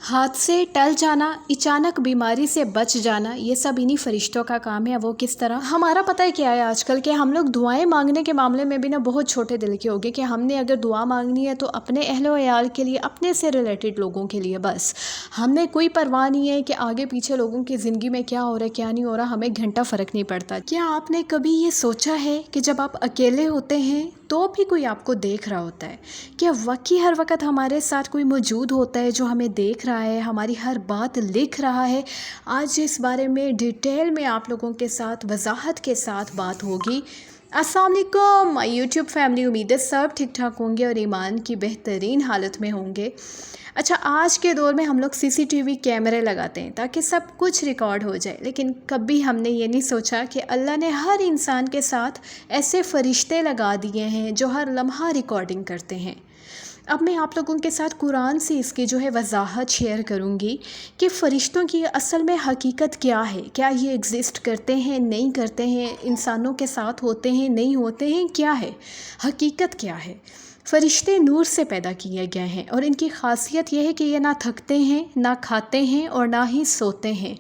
हाथ से टल जाना, अचानक बीमारी से बच जाना, ये सब इन्हीं फरिश्तों का काम है। वो किस तरह? हमारा पता है क्या है आजकल के हम लोग दुआएं मांगने के मामले में भी ना बहुत छोटे दिल के हो गए कि हमने अगर दुआ मांगनी है तो अपने अहलो अयाल के लिए, अपने से रिलेटेड लोगों के लिए बस। हमने कोई परवाह नहीं है कि आगे पीछे लोगों की ज़िंदगी में क्या हो रहा है क्या नहीं हो रहा, हमें घंटा फ़र्क नहीं पड़ता। क्या आपने कभी ये सोचा है कि जब आप अकेले होते हैं तो भी कोई आपको देख रहा होता है? क्या वाकई हर वक्त हमारे साथ कोई मौजूद होता है जो हमें देख रहा है, हमारी हर बात लिख रहा है? आज इस बारे में डिटेल में आप लोगों के साथ वजाहत के साथ बात होगी। अस्सलाम वालेकुम माय यूट्यूब फैमिली, उम्मीद है सब ठीक ठाक होंगे और ईमान की बेहतरीन हालत में होंगे। अच्छा, आज के दौर में हम लोग सीसीटीवी कैमरे लगाते हैं ताकि सब कुछ रिकॉर्ड हो जाए, लेकिन कभी हमने ये नहीं सोचा कि अल्लाह ने हर इंसान के साथ ऐसे फरिश्ते लगा दिए हैं जो हर लम्हा रिकॉर्डिंग करते हैं। अब मैं आप लोगों के साथ कुरान से इसकी जो है वजाहत शेयर करूंगी कि फ़रिश्तों की असल में हकीकत क्या है। क्या ये एग्ज़िस्ट करते हैं, नहीं करते हैं, इंसानों के साथ होते हैं, नहीं होते हैं, क्या है हकीकत, क्या है? फ़रिश्ते नूर से पैदा किए गए हैं और इनकी ख़ासियत यह है कि ये ना थकते हैं, ना खाते हैं और ना ही सोते हैं।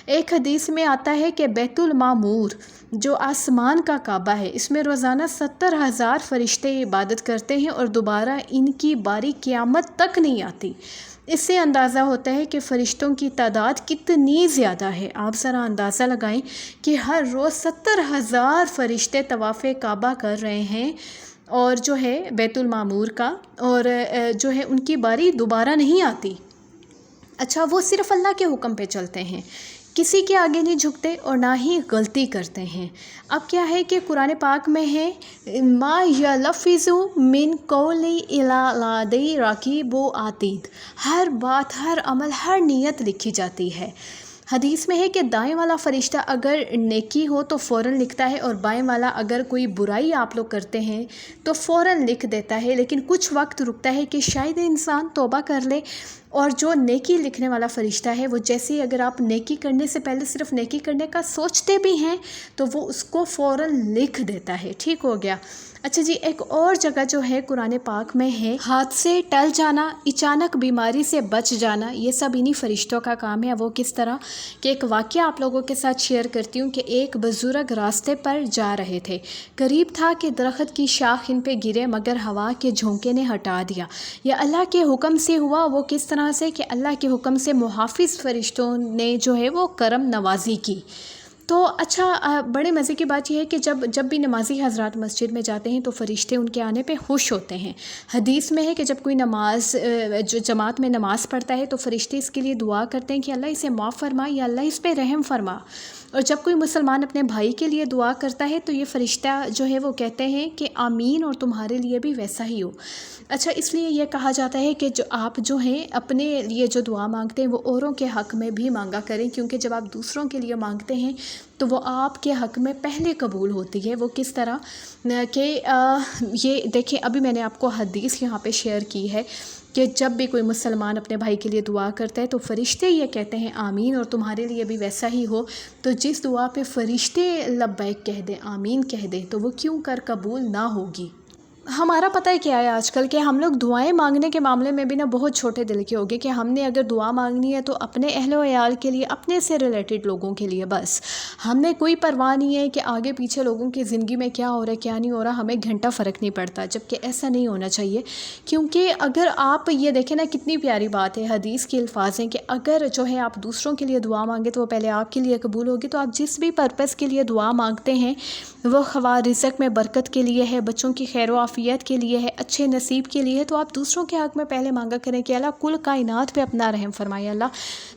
एक हदीस में आता है कि बैतुल मामूर जो आसमान का काबा है, इसमें रोज़ाना 70,000 फ़रिश्ते इबादत करते हैं और दोबारा इनकी बारी क़यामत तक नहीं आती। इससे अंदाज़ा होता है कि फ़रिश्तों की तादाद कितनी ज़्यादा है। आप ज़रा अंदाज़ा लगाएं कि हर रोज़ 70,000 फ़रिश्ते तवाफ़े काबा कर रहे हैं और जो है बैतुल मामूर का, और जो है उनकी बारी दोबारा नहीं आती। अच्छा, वो सिर्फ़ अल्लाह के हुक्म पे चलते हैं, किसी के आगे नहीं झुकते और ना ही गलती करते हैं। अब क्या है कि कुरान पाक में है मा यलफ़िज़ु मिन कौलिन इल्ला लदैहि रक़ीबुन अतीद। हर बात, हर अमल, हर नियत लिखी जाती है। हदीस में है कि दाएं वाला फ़रिश्ता अगर नेकी हो तो फ़ौरन लिखता है और बाएं वाला अगर कोई बुराई आप लोग करते हैं तो फ़ौरन लिख देता है, लेकिन कुछ वक्त रुकता है कि शायद इंसान तौबा कर ले। और जो नेकी लिखने वाला फ़रिश्ता है वो जैसे ही अगर आप नेकी करने से पहले सिर्फ नेकी करने का सोचते भी हैं तो वो उसको फ़ौरन लिख देता है। ठीक हो गया। अच्छा जी, एक और जगह जो है कुरान पाक में है हाथ से टल जाना, अचानक बीमारी से बच जाना, ये सब इन्हीं फ़रिश्तों का काम है। वो किस तरह कि एक वाक़या आप लोगों के साथ शेयर करती हूँ कि एक बुज़ुर्ग रास्ते पर जा रहे थे। करीब था कि दरख्त की शाख इन पे गिरे मगर हवा के झोंके ने हटा दिया। यह अल्लाह के हुक्म से हुआ। वो किस तरह से कि अल्लाह के हुक्म से मुहाफ़िज़ फ़रिश्तों ने जो है वो करम नवाज़ी की। तो अच्छा, बड़े मज़े की बात यह है कि जब भी नमाज़ी हज़रात मस्जिद में जाते हैं तो फ़रिश्ते उनके आने पे खुश होते हैं। हदीस में है कि जब कोई नमाज जो जमात में नमाज़ पढ़ता है तो फ़रिश्ते इसके लिए दुआ करते हैं कि अल्लाह इसे माफ़ फरमा या अल्लाह इस पे रहम फरमा। और जब कोई मुसलमान अपने भाई के लिए दुआ करता है तो ये फ़रिश्ता जो है वो कहते हैं कि आमीन और तुम्हारे लिए भी वैसा ही हो। अच्छा, इसलिए यह कहा जाता है कि जो आप जो हैं अपने लिए जो दुआ मांगते हैं वो औरों के हक़ में भी मांगा करें, क्योंकि जब आप दूसरों के लिए मांगते हैं तो वो आपके हक़ में पहले कबूल होती है। वो किस तरह कि ये देखें, अभी मैंने आपको हदीस यहाँ पे शेयर की है कि जब भी कोई मुसलमान अपने भाई के लिए दुआ करता है तो फ़रिश्ते ये कहते हैं आमीन और तुम्हारे लिए भी वैसा ही हो। तो जिस दुआ पे फ़रिश्ते लब्बैक कह दें, आमीन कह दें, तो वो क्यों कर कबूल ना होगी? हमारा पता है क्या है आजकल के हम लोग दुआएं मांगने के मामले में भी ना बहुत छोटे दिल के हो गए कि हमने अगर दुआ मांगनी है तो अपने अहलो अयाल के लिए, अपने से रिलेटेड लोगों के लिए बस। हमने कोई परवाह नहीं है कि आगे पीछे लोगों की ज़िंदगी में क्या हो रहा है क्या नहीं हो रहा, हमें घंटा फ़र्क नहीं पड़ता, जबकि ऐसा नहीं होना चाहिए। क्योंकि अगर आप ये देखें ना, कितनी प्यारी बात है, हदीस के अल्फाज हैं कि अगर जो है आप दूसरों के लिए दुआ मांगे तो वो पहले आपके लिए कबूल होगी। तो आप जिस भी पर्पज़ के लिए दुआ मांगते हैं वो ख़वा रिज़्क़ में बरकत के लिए है, बच्चों की खैर आफ़ियत के लिए है, अच्छे नसीब के लिए है, तो आप दूसरों के हक़ में पहले मांगा करें कि अल्लाह कुल कायनात पे अपना रहम फरमाए, अल्लाह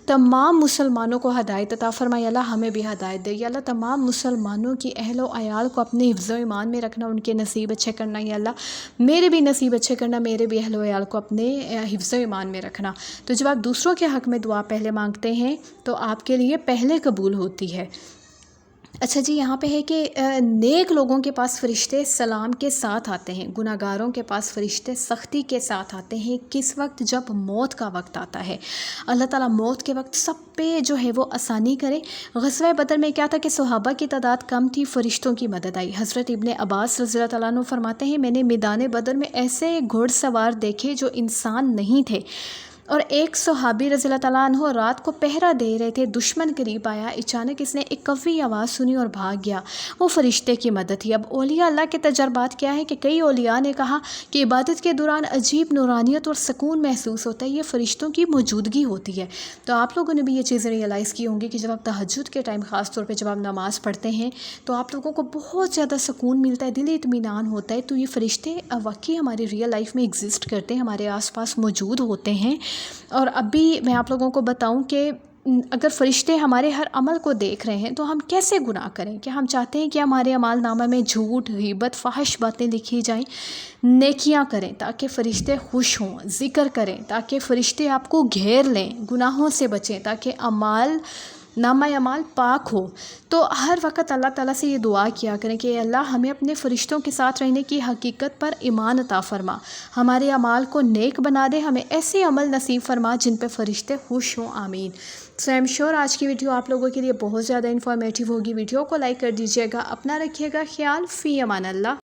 तमाम मुसलमानों को हदायत अता फरमाए, अल्लाह हमें भी हदायत दे, या अल्लाह तमाम मुसलमानों की अहलो अयाल को अपने हिफ्ज़ ईमान में रखना, उनके नसीब अच्छे करना, या अल्लाह मेरे भी नसीब अच्छे करना, मेरे भी अहलो अयाल को अपने हिफ्ज़ ईमान में रखना। तो जब आप दूसरों के हक़ में दुआ पहले मांगते हैं तो आपके लिए पहले कबूल होती है। अच्छा जी, यहाँ पे है कि नेक लोगों के पास फ़रिश्ते सलाम के साथ आते हैं, गुनाहगारों के पास फ़रिश्ते सख्ती के साथ आते हैं। किस वक्त? जब मौत का वक्त आता है। अल्लाह ताला मौत के वक्त सब पे जो है वो आसानी करे। ग़ज़वा बदर में क्या था कि सहाबा की तादाद कम थी, फ़रिश्तों की मदद आई। हज़रत इब्ने अब्बास रज़ियल्लाहु तआला अन्हु फरमाते हैं, मैंने मैदान बदर में ऐसे घुड़सवार देखे जो इंसान नहीं थे। اور ایک صحابی رضی اللہ تعالیٰ عنہ رات کو پہرا دے رہے تھے، دشمن قریب آیا، اچانک اس نے ایک قوی آواز سنی اور بھاگ گیا، وہ فرشتے کی مدد تھی۔ اب اولیاء اللہ کے تجربات کیا ہے کہ کئی اولیاء نے کہا کہ عبادت کے دوران عجیب نورانیت اور سکون محسوس ہوتا ہے، یہ فرشتوں کی موجودگی ہوتی ہے۔ تو آپ لوگوں نے بھی یہ چیزیں ریئلائز کی ہوں گی کہ جب آپ تہجد کے ٹائم، خاص طور پہ جب آپ نماز پڑھتے ہیں تو آپ لوگوں کو بہت زیادہ سکون ملتا ہے، دلی اطمینان ہوتا ہے۔ تو یہ فرشتے واقعی ہماری ریئل لائف میں ایگزسٹ کرتے ہیں، ہمارے آس پاس موجود ہوتے ہیں۔ اور اب بھی میں آپ لوگوں کو بتاؤں کہ اگر فرشتے ہمارے ہر عمل کو دیکھ رہے ہیں تو ہم کیسے گناہ کریں؟ کہ ہم چاہتے ہیں کہ ہمارے اعمال نامہ میں جھوٹ، غیبت، فحش باتیں لکھی جائیں، نیکیاں کریں تاکہ فرشتے خوش ہوں، ذکر کریں تاکہ فرشتے آپ کو گھیر لیں، گناہوں سے بچیں تاکہ نامہ اعمال پاک ہو۔ تو ہر وقت اللہ تعالیٰ سے یہ دعا کیا کریں کہ اے اللہ ہمیں اپنے فرشتوں کے ساتھ رہنے کی حقیقت پر ایمان عطا فرما، ہمارے اعمال کو نیک بنا دے، ہمیں ایسے عمل نصیب فرما جن پہ فرشتے خوش ہوں، آمین۔ سو ایم شیور آج کی ویڈیو آپ لوگوں کے لیے بہت زیادہ انفارمیٹیو ہوگی۔ ویڈیو کو لائک کر دیجیے گا، اپنا رکھیے گا خیال، فی امان اللہ۔